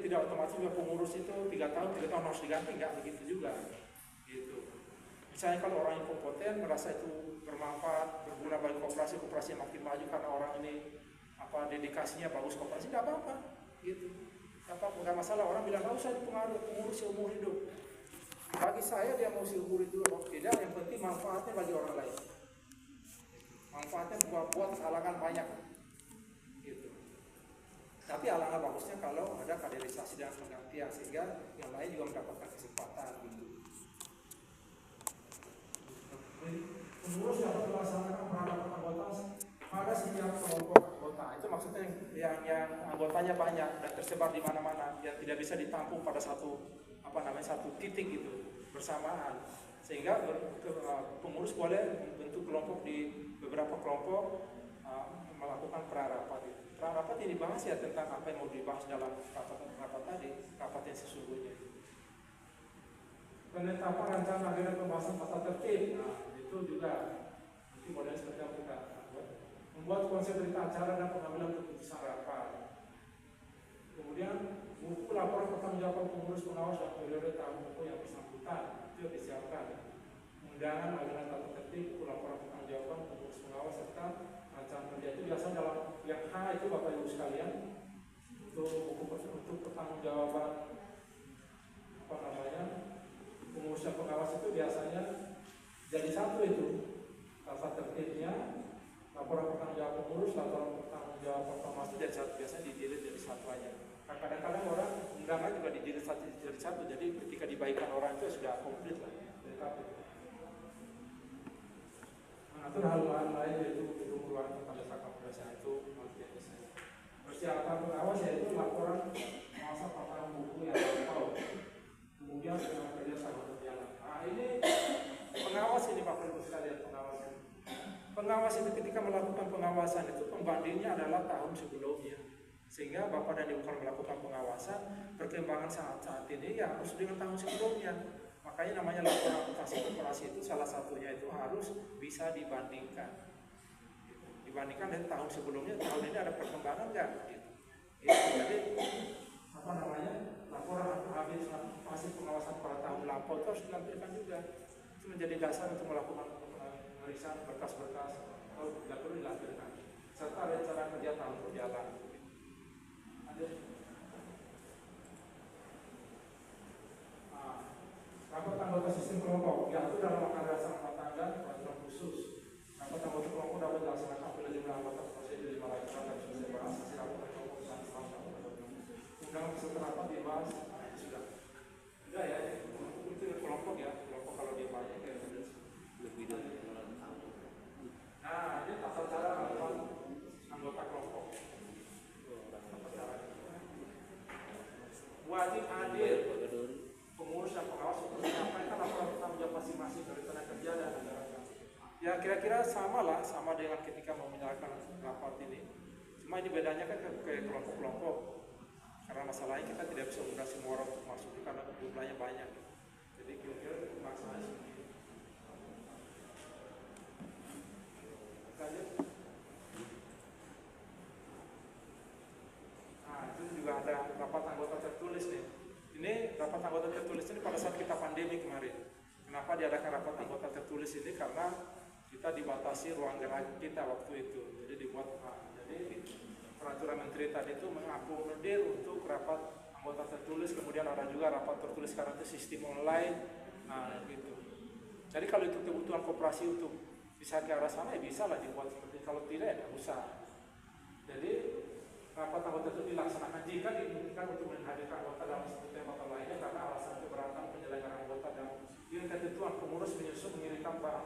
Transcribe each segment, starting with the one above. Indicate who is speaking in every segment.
Speaker 1: tidak otomatis juga pengurus itu 3 tahun harus diganti, nggak begitu juga. Gitu. Misalnya kalau orang yang kompeten merasa itu bermanfaat, berguna bagi koperasi makin maju karena orang ini dedikasinya bagus koperasi, nggak apa-apa. Gitu. Nggak masalah. Orang bilang nggak usah dipengaruhi pengurus seumur hidup. Bagi saya dia mau seumur hidup atau tidak, yang penting manfaatnya bagi orang lain. Manfaatnya buat halangan banyak. Gitu. Tapi alangkah bagusnya kalau ada kaderisasi dan penggantian sehingga yang lain juga mendapatkan kesempatan. Gitu. Pengurus dapat melaksanakan perangkat anggota pada setiap kelompok anggota. Itu maksudnya yang anggotanya banyak dan tersebar di mana-mana, yang tidak bisa ditampung pada satu titik gitu bersamaan. Sehingga pengurus boleh membentuk kelompok di beberapa kelompok, melakukan prarapat. Prarapat yang dibahas ya tentang apa yang mau dibahas dalam rapat yang sesungguhnya. Penetapan rencana agenda pembahasan tata tertib, itu juga nanti modelnya seperti apa kita buat. Membuat konsep berita acara dan pengambilan keputusan rapat. Kemudian buku laporan pertanggungjawaban pengurus pengawas dan periode tahun buku yang bersangkutan itu disiapkan. Undangan agenda tata tertib, buku laporan pertanggungjawaban pengurus pengawas serta rancangan kerja itu biasanya dalam yang H itu Bapak Ibu sekalian untuk pertanggungjawaban pengurus dan pengawas itu biasanya jadi satu itu tata tertibnya, laporan pertanggungjawaban pengurus, laporan pertanggungjawaban pengawas itu biasanya dijilid jadi satu aja. Kadang-kadang orang undangan juga dijilid jadi satu, jadi ketika dibagikan orang itu sudah komplit lah. Mengatur hal-hal lain yaitu ruang pada saat pemeriksaan itu persiapan pengawas yaitu laporan pengawasan paparan buku yang tahu, kemudian kerja sama berjalan. Nah ini pengawas ini Bapak Ibu sekalian, pengawas itu ketika melakukan pengawasan itu pembandingnya adalah tahun sebelumnya. Sehingga Bapak dan Ibu kalau melakukan pengawasan, perkembangan saat ini ya harus dengan tahun sebelumnya. Makanya namanya laporan akuntansi korporasi itu salah satunya itu harus bisa dibandingkan. Dibandingkan dengan tahun sebelumnya, tahun ini ada perkembangan nggak? Gitu. Jadi laporan habis hasil pengawasan pada tahun lampau itu harus dilampirkan juga. Itu menjadi dasar untuk melakukan pemeriksaan berkas-berkas atau tidak perlu dilampirkan. Serta rencana kerja tahun berjalan. Rapat anggota sistem kelompok diatur dalam anggaran dasar rumah tangga peraturan khusus. Rapat anggota kelompok dapat dilaksanakan apabila jumlah anggota prosedur 500 dan sudah dibahas hasil rapat kelompok bersama undangan peserta rapat dibahas. Sudah ya, itu kelompok ya, kelompok kalau dia banyak ya lebih dari. Nah ini tata cara melakukan anggota kelompok. Wajib hadir pengurus dan pengawas untuk menyampaikan laporan pertanggungjawab masing-masing dari tenaga kerja dan negara. Ya kira-kira sama dengan ketika mau menjalankan rapat ini. Cuma ini bedanya kan ke kelompok-kelompok. Karena masalahnya kita tidak bisa mengundang semua orang untuk masuk karena jumlahnya banyak. Jadi kira-kira masalahnya seperti itu. Nah itu juga ada rapat anggota tertulis nih. Ini rapat anggota tertulis ini pada saat kita pandemi kemarin. Kenapa diadakan rapat anggota tertulis ini? Karena kita dibatasi ruang gerak kita waktu itu. Jadi dibuat jadi peraturan menteri tadi itu mengakomodir untuk rapat anggota tertulis, kemudian ada juga rapat tertulis karena itu sistem online. Nah gitu. Jadi kalau itu kebutuhan koperasi untuk bisa ke arah sana ya bisa lah dibuat seperti, kalau tidak ya nggak usah. Jadi rapat anggota itu dilaksanakan jika dimungkinkan untuk menghadirkan anggota dalam satu tema atau lainnya karena alasan keberatan penyelenggaraan anggota dan dengan ketentuan pengurus menyusun mengirimkan bahan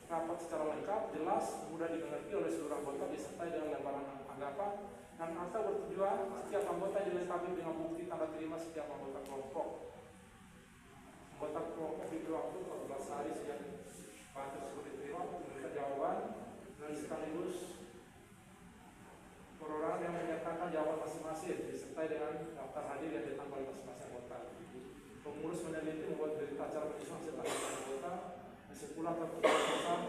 Speaker 1: rapat secara lengkap, jelas, mudah dimengerti oleh seluruh anggota disertai dengan lembaran anggapan dan atau bertujuan setiap anggota dilengkapi dengan bukti tanda terima setiap anggota kelompok. Anggota kelompok diberi waktu 14 hari sejak bahan tersebut diterima untuk memberikan jawaban dan sekaligus perorangan yang menyatakan jawaban masing-masing disertai dengan daftar hadir yang ditambah oleh masing-masing anggota. Pengurus meneliti membuat berita acara menyusun hasil anggapan anggota. Kesimpulan keputusan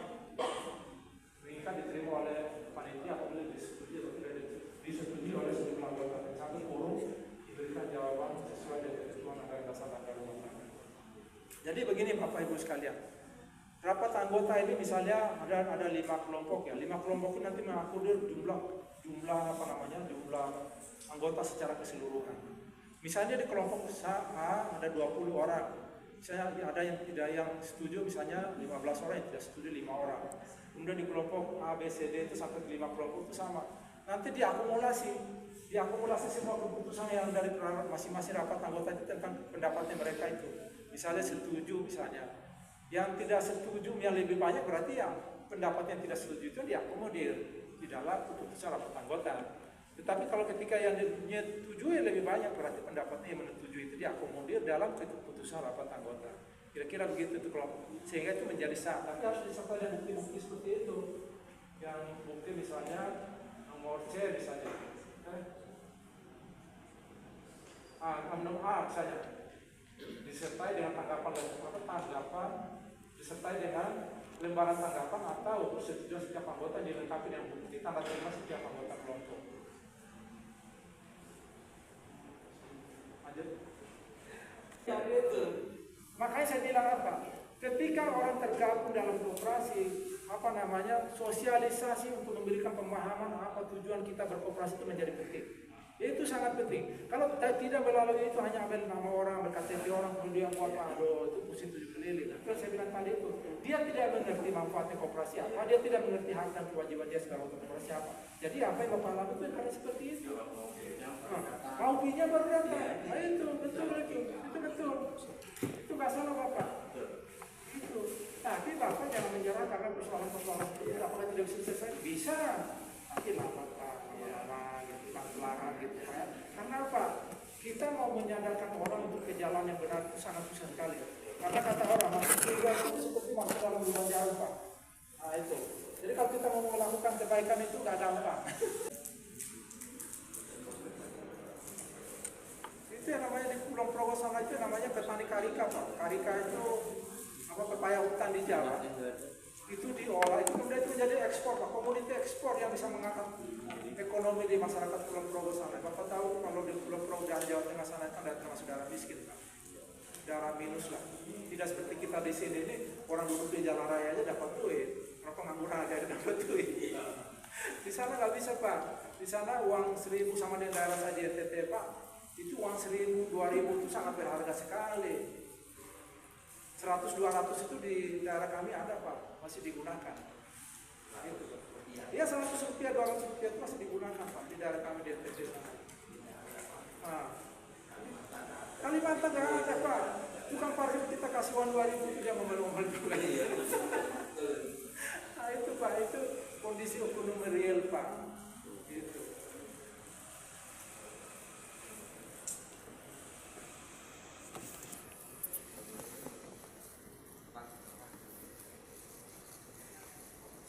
Speaker 1: menginginkan diterima oleh panitia apabila disetujui atau tidak disetujui oleh sejumlah anggota. Satu dasar tangga rumah tangga. Jadi begini Bapak Ibu sekalian, rapat anggota ini misalnya ada 5 kelompok ya, 5 kelompok ini nanti mengakomodir jumlah anggota secara keseluruhan. Misalnya di kelompok A ada 20 orang, misalnya ada yang setuju misalnya 15 orang, yang tidak setuju 5 orang. Kemudian di kelompok A, B, C, D itu sampai 5 kelompok itu sama. Nanti diakumulasi semua keputusan yang dari masing-masing rapat anggota itu tentang pendapatnya mereka itu. Misalnya setuju misalnya, yang tidak setuju yang lebih banyak berarti yang pendapat yang tidak setuju itu diakomodir di dalam keputusan rapat anggota. Tetapi kalau ketika yang menyetujui lebih banyak berarti pendapatnya yang menyetujui itu diakomodir dalam keputusan rapat anggota. Kira-kira begitu tuh kelompok, sehingga itu menjadi sah. Tapi harus disertai dengan bukti-bukti seperti itu. Yang bukti misalnya nomor C misalnya, nomor A misalnya, disertai dengan tanggapan, disertai dengan lembaran tanggapan atau persetujuan setiap anggota dilengkapi dengan bukti tanda terima setiap anggota kelompok. Lanjut. Ya itu. Makanya saya bilang apa? Ketika orang tergabung dalam koperasi, sosialisasi untuk memberikan pemahaman apa tujuan kita berkoperasi itu menjadi penting. Itu sangat penting. Kalau tidak melalui itu hanya ambil nama orang, berKTP orang, kemudian buat itu pusing 7 keliling. Kalau saya bilang tadi itu, dia tidak mengerti manfaatnya koperasi apa, dia tidak mengerti hak dan kewajiban dia sebagai koperasi apa. Jadi apa yang Bapak lakukan itu karena seperti itu. Maupinya baru datang. Nah itu betul. Itu nggak salah Bapak. Itu. Tapi Bapak jangan menyerah karena persoalan-persoalan itu apakah tidak bisa selesai? Bisa. Tapi lama larang gitu. Karena apa? Kita mau menyadarkan orang untuk ke jalan yang benar itu sangat susah sekali. Karena kata orang masuk surga itu seperti masuk dalam lubang jarum Pak. Nah itu. Jadi kalau kita mau melakukan kebaikan itu nggak gampang. Itu yang namanya di Kulon Progo sana itu namanya petani karika Pak. Karika itu pepaya hutan di Jawa. Itu diolah, itu kemudian itu menjadi ekspor Pak. Komoditi ekspor yang bisa mengangkat ekonomi di masyarakat Kulon Progo sana. Bapak tahu kalau di Kulon Progo dan Jawa Tengah sana kan termasuk daerah miskin Pak. Daerah minus lah. Tidak seperti kita di sini ini orang duduk di jalan raya aja dapat duit. Orang pengangguran aja dapat duit. Di sana nggak bisa Pak. Di sana uang 1.000 sama di daerah saja NTT Pak. Itu uang 1.000, 2.000 itu sangat berharga sekali. 100-200 itu di daerah kami ada Pak, masih digunakan. Nah, itu Pak. Ya 100 rupiah, 200 rupiah itu masih digunakan Pak di daerah kami di NTT sana. Nah, Kalimantan nggak ada Pak. Tukang parkir kita kasih uang 2.000 tidak membeli juga. Nah itu Pak, itu kondisi ekonomi real Pak. Gitu.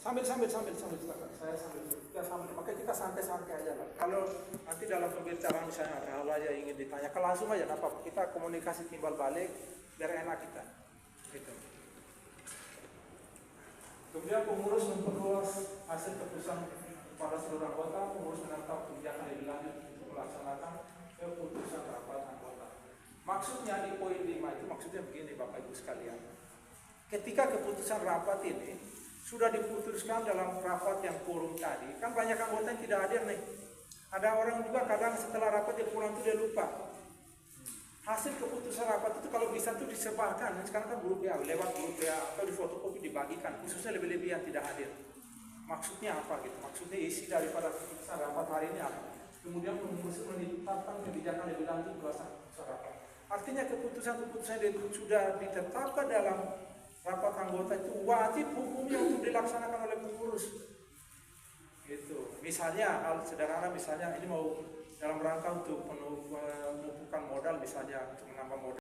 Speaker 1: Sambil saya sambil makanya kita santai-santai aja lah. Kalau nanti dalam pembicaraan misalnya ada hal aja yang ingin ditanyakan langsung aja, apa kita komunikasi timbal balik biar enak kita. Gitu. Kemudian pengurus memperluas hasil keputusan kepada seluruh anggota, pengurus menetap kebijakan lebih lanjut untuk melaksanakan keputusan rapat anggota. Maksudnya di poin 5 itu maksudnya begini Bapak Ibu sekalian. Ketika keputusan rapat ini sudah diputuskan dalam rapat yang quorum tadi, kan banyak anggota yang tidak hadir nih. Ada orang juga kadang setelah rapat dia pulang itu dia lupa. Hasil keputusan rapat itu kalau bisa tuh disebarkan. Sekarang kan grup ya, lewat grup ya atau di fotokopi dibagikan, khususnya lebih-lebih yang tidak hadir. Maksudnya apa gitu? Maksudnya isi daripada keputusan rapat hari ini apa? Kemudian pengurus menetapkan kebijakan lebih lanjut berdasarkan keputusan rapat. Artinya keputusan-keputusan yang sudah ditetapkan dalam rapat anggota itu wajib hukumnya untuk dilaksanakan oleh pengurus. Gitu. Misalnya hal sederhana, misalnya ini mau dalam rangka untuk menumpukan modal, misalnya untuk menambah modal.